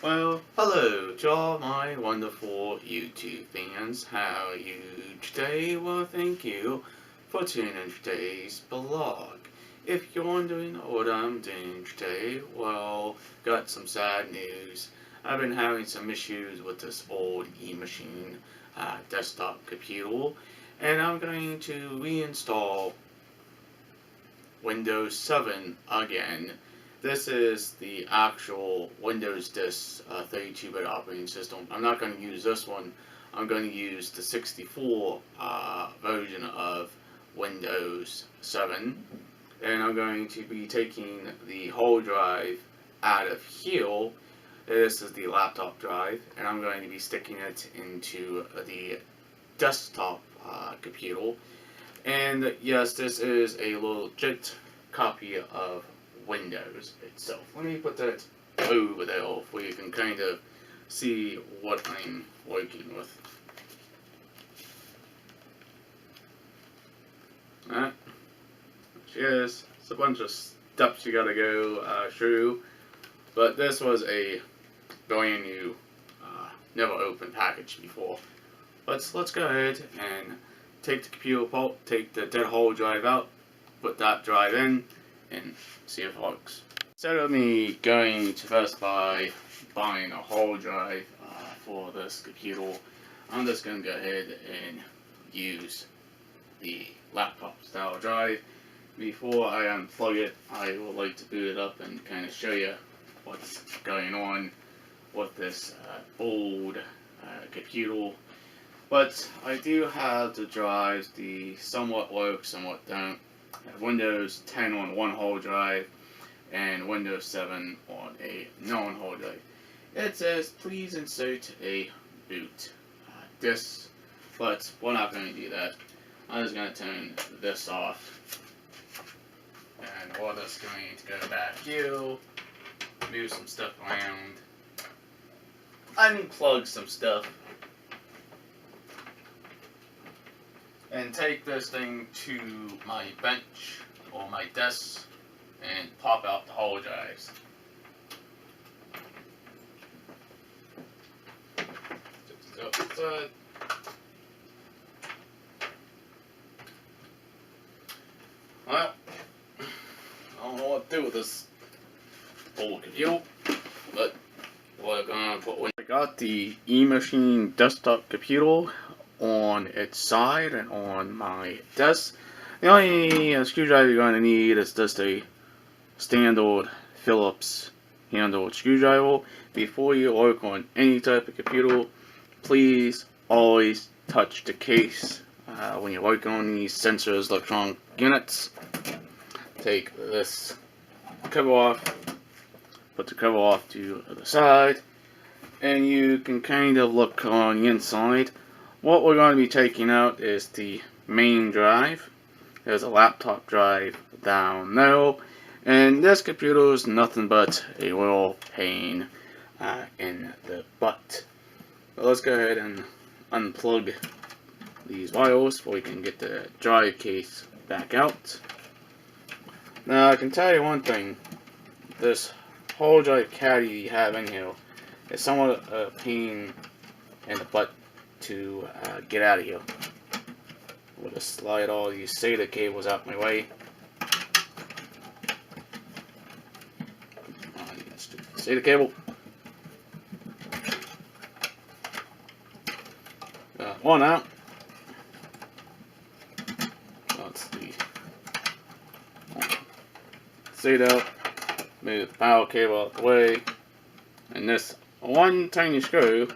Well, hello to all my wonderful YouTube fans. How are you today? Well, thank you for tuning in today's blog. If you're wondering what I'm doing today, well, got some sad news. I've been having some issues with this old eMachine desktop computer, and I'm going to reinstall Windows 7 again. This is the actual Windows Disk 32-bit operating system. I'm not going to use this one. I'm going to use the 64 version of Windows 7. And I'm going to be taking the whole drive out of here. This is the laptop drive. And I'm going to be sticking it into the desktop computer. And yes, this is a legit copy of Windows itself. Let me put that over there where you can kind of see what I'm working with. Alright, cheers. It's a bunch of steps you gotta go through, but this was a brand new, never opened package before. But let's go ahead and take the computer apart, take the dead whole drive out, put that drive in, and see if it works. Instead of me going to Best Buy, buying a whole drive for this computer, I'm just going to go ahead and use the laptop style drive. Before I unplug it, I would like to boot it up and kind of show you what's going on with this old computer. But I do have the drives, the somewhat work, somewhat don't. I have Windows 10 on one whole drive and Windows 7 on a non-whole drive. It says please insert a boot disk, but we're not going to do that. I'm just going to turn this off, and we're just going to go back here, move some stuff around, unplug some stuff, and take this thing to my bench or my desk and pop out the whole drives. Well, I don't know what to do with this old computer, but we're gonna put one. I got the eMachine desktop computer on its side and on my desk. The only screwdriver you're going to need is just a standard Phillips handled screwdriver. Before you work on any type of computer, please always touch the case when you're working on these sensors, electronic units. Take this cover off, put the cover off to the side, and you can kind of look on the inside. What we're going to be taking out is the main drive. There's a laptop drive down there, and this computer is nothing but a real pain in the butt. So let's go ahead and unplug these wires so we can get the drive case back out. Now I can tell you one thing, this whole drive caddy you have in here is somewhat a pain in the butt to get out of here. We'll just slide all these SATA cables out my way. SATA cable. Got one out. That's the SATA. Move the power cable out the way. And this one tiny screw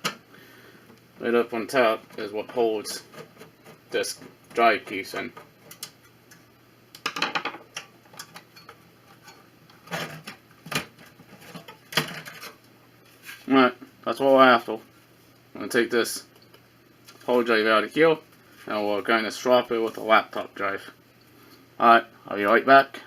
right up on top is what holds this drive case in. Alright, that's what we're after. I'm going to take this whole drive out of here, and we're going to swap it with a laptop drive. Alright, I'll be right back.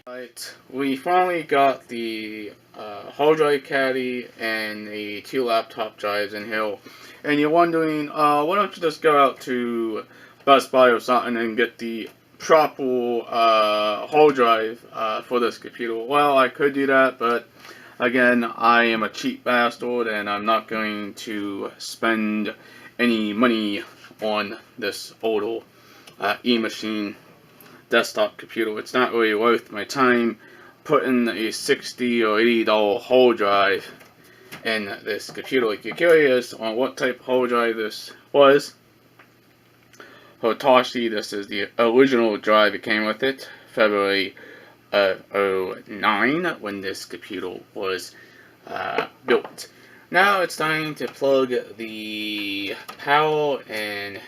Alright, we finally got the whole drive caddy and the two laptop drives in here. And you're wondering, why don't you just go out to Best Buy or something and get the proper whole drive for this computer? Well, I could do that, but Again, I am a cheap bastard and I'm not going to spend any money on this old E-Machine desktop computer. It's not really worth my time putting a $60 or $80 hard drive in this computer. If you're curious on what type of hard drive this was, Hitachi, this is the original drive that came with it, February of 2009 when this computer was built. Now it's time to plug the power and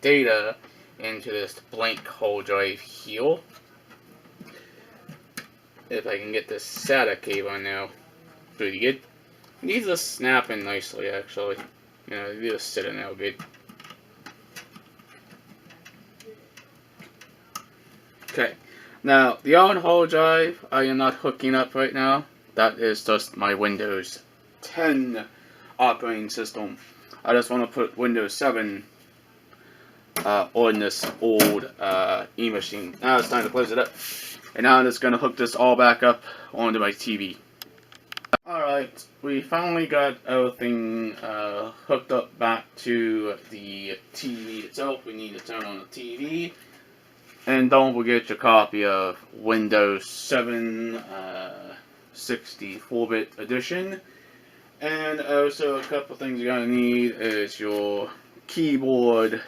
data into this blank hard drive here. If I can get this SATA cable on now, pretty good. These are snapping nicely, actually. You know, these are sitting out good. Okay, now the on hard drive I am not hooking up right now. That is just my Windows 10 operating system. I just want to put Windows 7 on this old E-Machine. Now it's time to close it up. And now I'm just going to hook this all back up onto my TV. Alright, we finally got everything hooked up back to the TV itself. We need to turn on the TV. And don't forget your copy of Windows 7 64-bit edition. And also a couple things you're going to need is your keyboard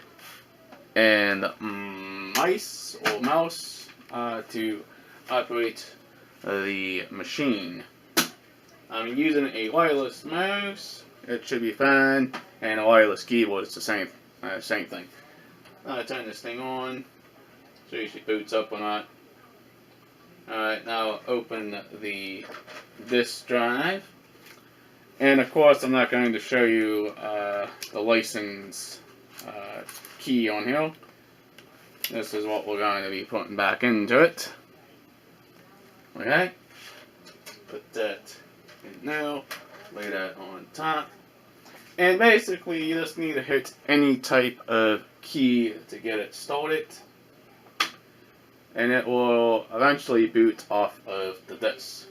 and mouse to operate the machine. I'm using a wireless mouse, it should be fine, and a wireless keyboard, it's the same thing. Turn this thing on, see if it boots up or not. Alright, now open the disk drive. And of course I'm not going to show you the license key on here. This is what we're going to be putting back into it. Okay, put that in now, lay that on top. And basically you just need to hit any type of key to get it started. And it will eventually boot off of the disk.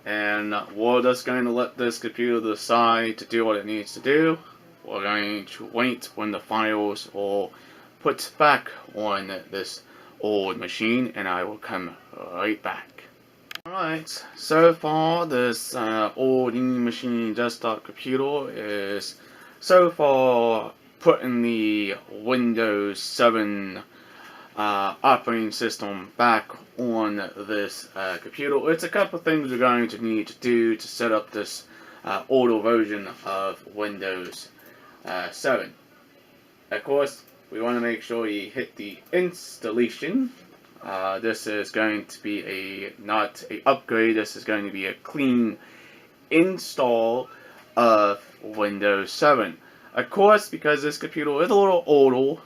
And we're just going to let this computer decide to do what it needs to do. We're going to wait when the files are put back on this old machine, and I will come right back. Alright, so far this old E-Machine desktop computer is so far putting the Windows 7 operating system back on this computer. It's a couple things we're going to need to do to set up this older version of Windows 7. Of course, we want to make sure you hit the installation. This is going to be not an upgrade, this is going to be a clean install of Windows 7. Of course, because this computer is a little older,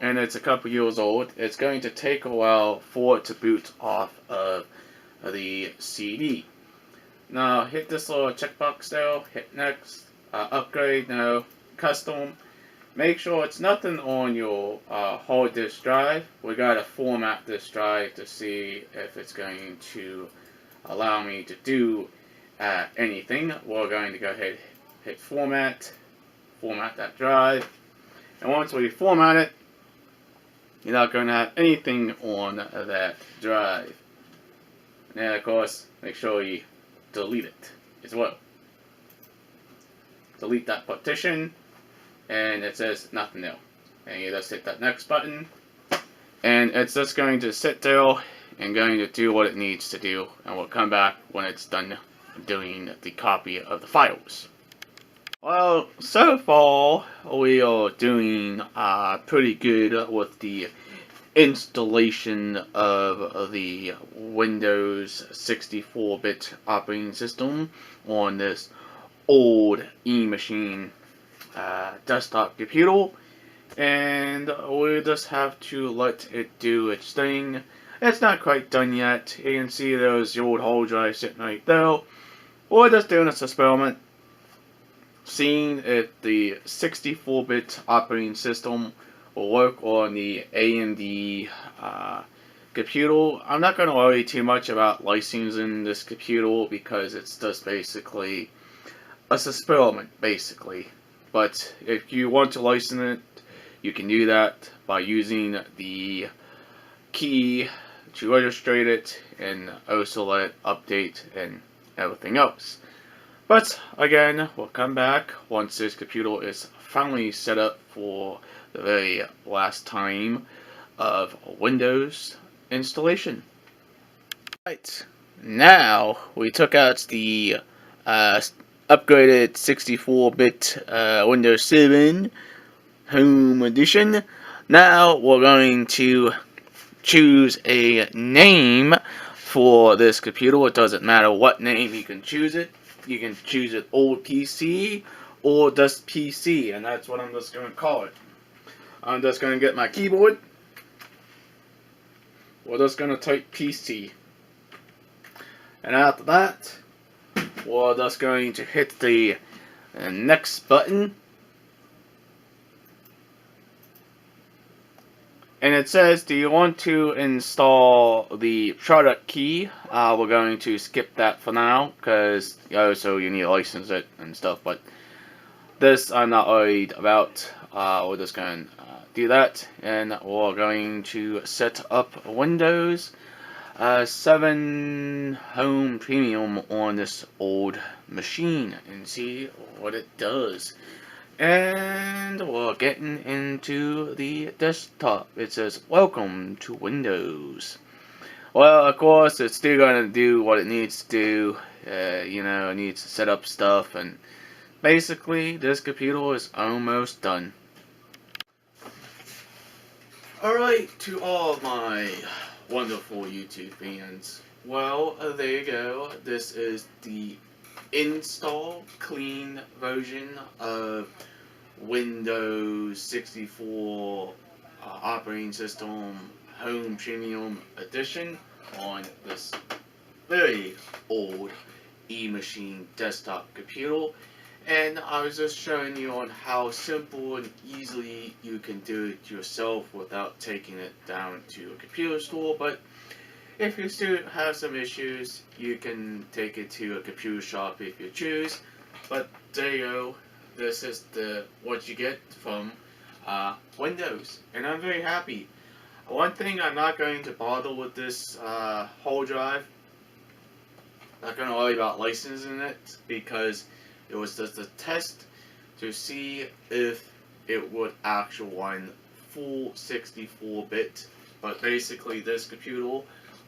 and it's a couple years old, it's going to take a while for it to boot off of the CD. Now, hit this little checkbox there, hit next, upgrade, no, custom. Make sure it's nothing on your hard disk drive. We gotta format this drive to see if it's going to allow me to do anything. We're going to go ahead, hit format that drive. And once we format it, you're not going to have anything on that drive. And of course, make sure you delete it as well. Delete that partition, and it says nothing there. And you just hit that next button, and it's just going to sit there and going to do what it needs to do, and we'll come back when it's done doing the copy of the files. Well, so far we are doing pretty good with the installation of the Windows 64-bit operating system on this old E-Machine desktop computer, and we just have to let it do its thing. It's not quite done yet. You can see there's the old hard drive sitting right there. We're just doing this experiment, seeing if the 64-bit operating system will work on the AMD computer, I'm not going to worry too much about licensing this computer because it's just basically a experiment, basically. But if you want to license it, you can do that by using the key to register it and also let it update and everything else. But again, we'll come back once this computer is finally set up for the very last time of Windows installation. Right, now we took out the upgraded 64-bit Windows 7 Home Edition. Now we're going to choose a name for this computer. It doesn't matter what name you can choose it. You can choose it Old PC or just PC, and that's what I'm just going to call it. I'm just going to get my keyboard. We're just going to type PC. And after that, we're just going to hit the next button. And it says, do you want to install the product key? We're going to skip that for now, because also you need to license it and stuff, but this I'm not worried about. We're just going to do that, and we're going to set up Windows 7 Home Premium on this old machine and see what it does. And we're getting into the desktop. It says, welcome to Windows. Well, of course, it's still going to do what it needs to do. You know, it needs to set up stuff. And basically, this computer is almost done. Alright, to all of my wonderful YouTube fans. Well, there you go. This is the install clean version of Windows 64 operating system Home Premium Edition on this very old eMachine desktop computer. And I was just showing you on how simple and easily you can do it yourself without taking it down to a computer store. But if you still have some issues, you can take it to a computer shop if you choose. But there you go. This is what you get from Windows, and I'm very happy. One thing, I'm not going to bother with this whole drive. Not going to worry about licensing it because it was just a test to see if it would actually run full 64-bit. But basically, this computer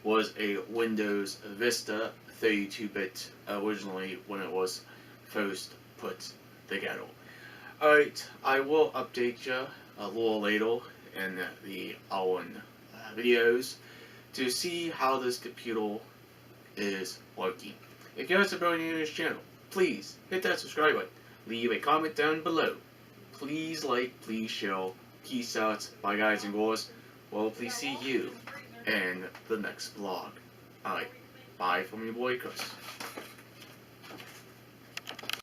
was a Windows Vista 32-bit originally when it was first put together. Alright, I will update you a little later in the own videos to see how this computer is working. If you're supporting this channel, please hit that subscribe button, leave a comment down below. Please like, please share, peace out, bye guys and girls. Well, please see you in the next vlog. Alright, bye from your boy Chris.